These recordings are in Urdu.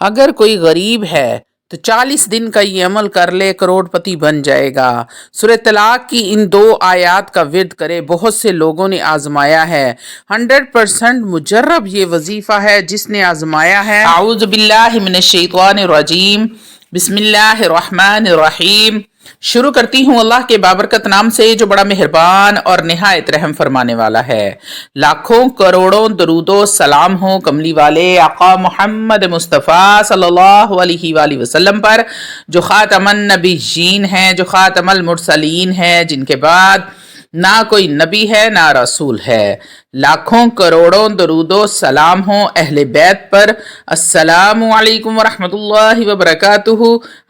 اگر کوئی غریب ہے تو 40 دن کا یہ عمل کر لے، کروڑپتی بن جائے گا۔ سورہ طلاق کی ان 2 آیات کا ورد کرے۔ بہت سے لوگوں نے آزمایا ہے، 100% مجرب یہ وظیفہ ہے جس نے آزمایا ہے۔ اعوذ باللہ من الشیطان الرجیم، بسم اللہ الرحمن الرحیم۔ شروع کرتی ہوں اللہ کے بابرکت نام سے جو بڑا مہربان اور نہایت رحم فرمانے والا ہے۔ لاکھوں کروڑوں درود و سلام ہو کملی والے آقا محمد مصطفیٰ صلی اللہ علیہ وآلہ وسلم پر، جو خاتم النبیین ہیں، جو خاتم المرسلین ہیں، جن کے بعد نہ کوئی نبی ہے نہ رسول ہے۔ لاکھوں کروڑوں درود و سلام ہوں اہل بیت پر۔ السلام علیکم ورحمۃ اللہ وبرکاتہ۔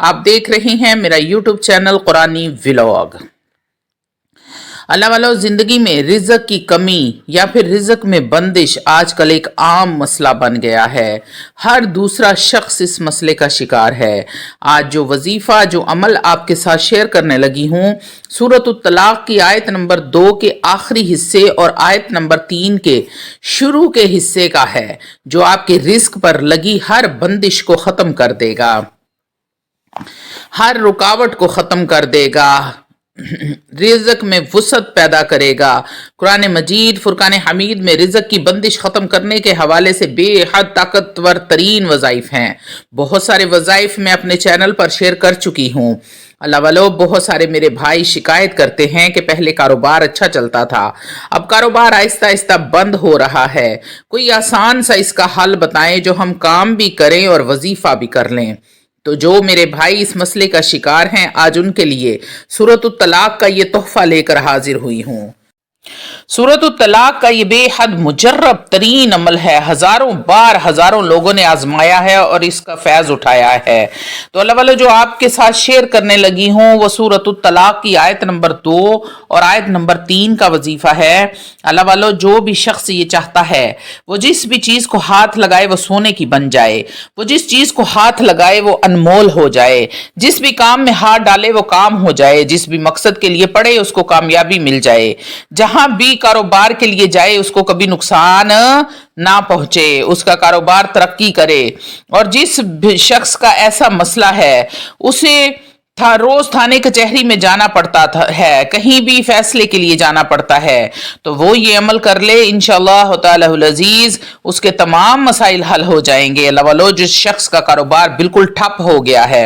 آپ دیکھ رہے ہیں میرا یوٹیوب چینل قرآنی ولاگ۔ اللہ والو، زندگی میں رزق کی کمی یا پھر رزق میں بندش آج کل ایک عام مسئلہ بن گیا ہے۔ ہر دوسرا شخص اس مسئلے کا شکار ہے۔ آج جو وظیفہ، جو عمل آپ کے ساتھ شیئر کرنے لگی ہوں، سورۃ الطلاق کی آیت نمبر 2 کے آخری حصے اور آیت نمبر 3 کے شروع کے حصے کا ہے، جو آپ کے رزق پر لگی ہر بندش کو ختم کر دے گا، ہر رکاوٹ کو ختم کر دے گا، رزق میں وسعت پیدا کرے گا۔ قرآن مجید فرقان حمید میں رزق کی بندش ختم کرنے کے حوالے سے بے حد طاقتور ترین وظائف ہیں۔ بہت سارے وظائف میں اپنے چینل پر شیئر کر چکی ہوں۔ اللہ والو، بہت سارے میرے بھائی شکایت کرتے ہیں کہ پہلے کاروبار اچھا چلتا تھا، اب کاروبار آہستہ آہستہ بند ہو رہا ہے، کوئی آسان سا اس کا حل بتائیں جو ہم کام بھی کریں اور وظیفہ بھی کر لیں۔ تو جو میرے بھائی اس مسئلے کا شکار ہیں، آج ان کے لیے سورۃ الطلاق کا یہ تحفہ لے کر حاضر ہوئی ہوں۔ سورۃ الطلاق کا یہ بے حد مجرب ترین عمل ہے، ہزاروں بار ہزاروں لوگوں نے آزمایا ہے اور اس کا فیض اٹھایا ہے۔ تو اللہ والے، جو آپ کے ساتھ شیئر کرنے لگی ہوں وہ سورۃ الطلاق کی آیت نمبر 2 اور آیت نمبر 3 کا وظیفہ ہے۔ اللہ والو، جو بھی شخص یہ چاہتا ہے وہ جس بھی چیز کو ہاتھ لگائے وہ سونے کی بن جائے، وہ جس چیز کو ہاتھ لگائے وہ انمول ہو جائے، جس بھی کام میں ہاتھ ڈالے وہ کام ہو جائے، جس بھی مقصد کے لیے پڑھے اس کو کامیابی مل جائے، جہاں بھی کاروبار کے لیے جائے اس کو کبھی نقصان نہ پہنچے، اس کا کاروبار ترقی کرے۔ اور جس بھی شخص کا ایسا مسئلہ ہے اسے روز تھانے کچہری میں جانا پڑتا ہے، کہیں بھی فیصلے کے لیے جانا پڑتا ہے، تو وہ یہ عمل کر لے، انشاءاللہ تعالی العزیز اس کے تمام مسائل حل ہو جائیں گے۔ اللہ والو، جس شخص کا کاروبار بالکل ٹھپ ہو گیا ہے،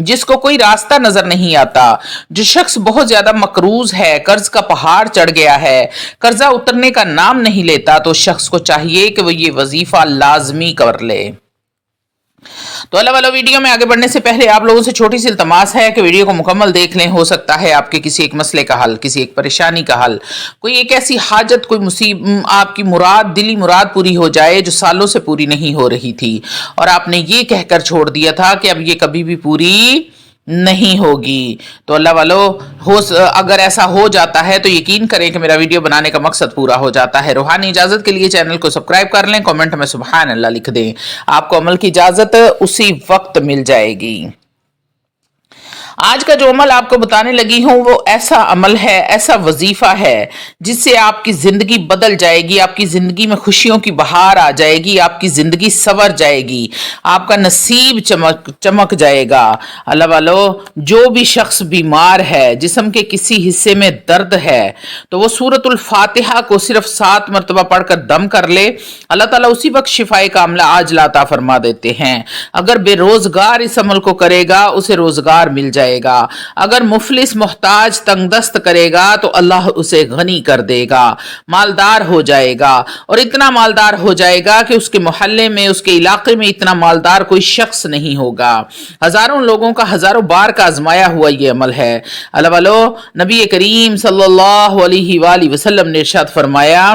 جس کو کوئی راستہ نظر نہیں آتا، جو شخص بہت زیادہ مقروض ہے، قرض کا پہاڑ چڑھ گیا ہے، قرضہ اترنے کا نام نہیں لیتا، تو شخص کو چاہیے کہ وہ یہ وظیفہ لازمی کر لے۔ تو اللہ والا، ویڈیو میں آگے بڑھنے سے پہلے آپ لوگوں سے چھوٹی سی التماس ہے کہ ویڈیو کو مکمل دیکھ لیں۔ ہو سکتا ہے آپ کے کسی ایک مسئلے کا حل، کسی ایک پریشانی کا حل، کوئی ایک ایسی حاجت، کوئی مصیبت، آپ کی مراد، دلی مراد پوری ہو جائے جو سالوں سے پوری نہیں ہو رہی تھی، اور آپ نے یہ کہہ کر چھوڑ دیا تھا کہ اب یہ کبھی بھی پوری نہیں ہوگی۔ تو اللہ والو، اگر ایسا ہو جاتا ہے تو یقین کریں کہ میرا ویڈیو بنانے کا مقصد پورا ہو جاتا ہے۔ روحانی اجازت کے لیے چینل کو سبسکرائب کر لیں، کمنٹ میں سبحان اللہ لکھ دیں، آپ کو عمل کی اجازت اسی وقت مل جائے گی۔ آج کا جو عمل آپ کو بتانے لگی ہوں وہ ایسا عمل ہے، ایسا وظیفہ ہے جس سے آپ کی زندگی بدل جائے گی، آپ کی زندگی میں خوشیوں کی بہار آ جائے گی، آپ کی زندگی سنور جائے گی، آپ کا نصیب چمک جائے گا۔ اللہ والو، جو بھی شخص بیمار ہے، جسم کے کسی حصے میں درد ہے، تو وہ سورۃ الفاتحہ کو صرف 7 مرتبہ پڑھ کر دم کر لے، اللہ تعالیٰ اسی وقت شفائے کاملہ عاجلہ عطا فرما دیتے ہیں۔ اگر بے روزگار اس عمل کو کرے گا اسے روزگار مل جائے گا، اگر مفلس محتاج تنگ دست کرے گا تو اللہ اسے غنی کر دے گا، مالدار ہو جائے گا، اور اتنا مالدار ہو جائے گا کہ اس کے محلے میں، اس کے علاقے میں اتنا مالدار کوئی شخص نہیں ہوگا۔ ہزاروں لوگوں کا ہزاروں بار کا آزمایا ہوا یہ عمل ہے۔ اللہ والو، نبی کریم صلی اللہ علیہ وآلہ وسلم نے ارشاد فرمایا،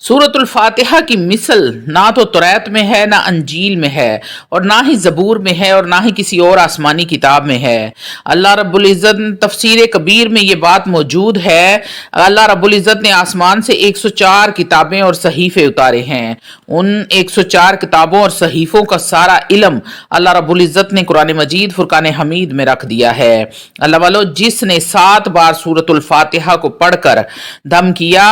سورۃ الفاتحہ کی مثل نہ تو توریت میں ہے، نہ انجیل میں ہے، اور نہ ہی زبور میں ہے، اور نہ ہی کسی اور آسمانی کتاب میں ہے۔ اللہ رب العزت تفسیر کبیر میں یہ بات موجود ہے، اللہ رب العزت نے آسمان سے 104 کتابیں اور صحیفے اتارے ہیں، ان 104 کتابوں اور صحیفوں کا سارا علم اللہ رب العزت نے قرآن مجید فرقان حمید میں رکھ دیا ہے۔ اللہ والو، جس نے 7 بار سورۃ الفاتحہ کو پڑھ کر دم کیا،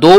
2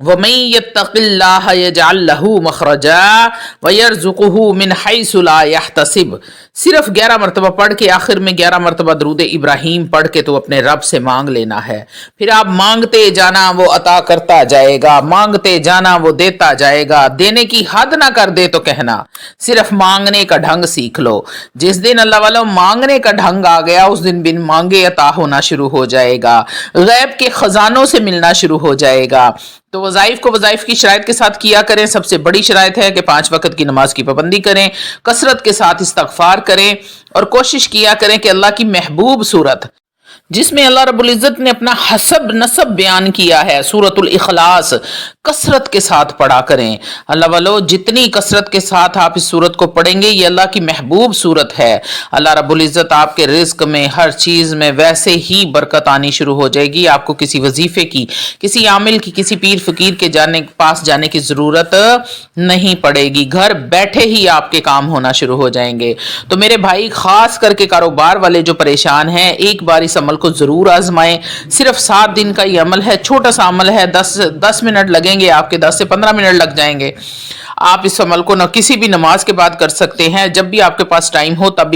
وَمَن يَتَّقِ اللَّهَ يَجْعَل لَّهُ مَخْرَجًا وَيَرْزُقْهُ مِنْ حَيْثُ لَا يَحْتَسِبُ۔ صرف 11 مرتبہ پڑھ کے آخر میں 11 مرتبہ درود ابراہیم پڑھ کے تو اپنے رب سے مانگ لینا ہے، پھر آپ مانگتے جانا وہ عطا کرتا جائے گا، مانگتے جانا وہ دیتا جائے گا، دینے کی حد نہ کر دے تو کہنا، صرف مانگنے کا ڈھنگ سیکھ لو۔ جس دن اللہ والوں مانگنے کا ڈھنگ آ گیا اس دن بن مانگے عطا ہونا شروع ہو جائے گا، غیب کے خزانوں سے ملنا شروع ہو جائے گا۔ تو وظائف کو وظائف کی شرائط کے ساتھ کیا کریں۔ سب سے بڑی شرائط ہے کہ 5 وقت کی نماز کی پابندی کریں، کثرت کے ساتھ استغفار کریں اور کوشش کیا کریں کہ اللہ کی محبوب صورت جس میں اللہ رب العزت نے اپنا حسب نسب بیان کیا ہے، سورۃ الاخلاص، کثرت کے ساتھ پڑھا کریں۔ اللہ والو جتنی کثرت کے ساتھ آپ اس سورت کو پڑھیں گے یہ اللہ کی محبوب سورت ہے، اللہ رب العزت آپ کے رزق میں ہر چیز میں ویسے ہی برکت آنی شروع ہو جائے گی، آپ کو کسی وظیفے کی، کسی عامل کی، کسی پیر فقیر کے پاس جانے کی ضرورت نہیں پڑے گی، گھر بیٹھے ہی آپ کے کام ہونا شروع ہو جائیں گے۔ تو میرے بھائی خاص کر کے کاروبار والے جو پریشان ہیں ایک بار اس عمل کو ضرور آزمائیں، صرف 7 دن کا یہ عمل ہے، چھوٹا سا عمل ہے، 10 منٹ لگیں گے آپ کے، 10 سے 15 منٹ لگ جائیں گے۔ آپ اس عمل کو نہ کسی بھی نماز کے بعد کر سکتے ہیں، جب بھی آپ کے پاس ٹائم ہو تب بھی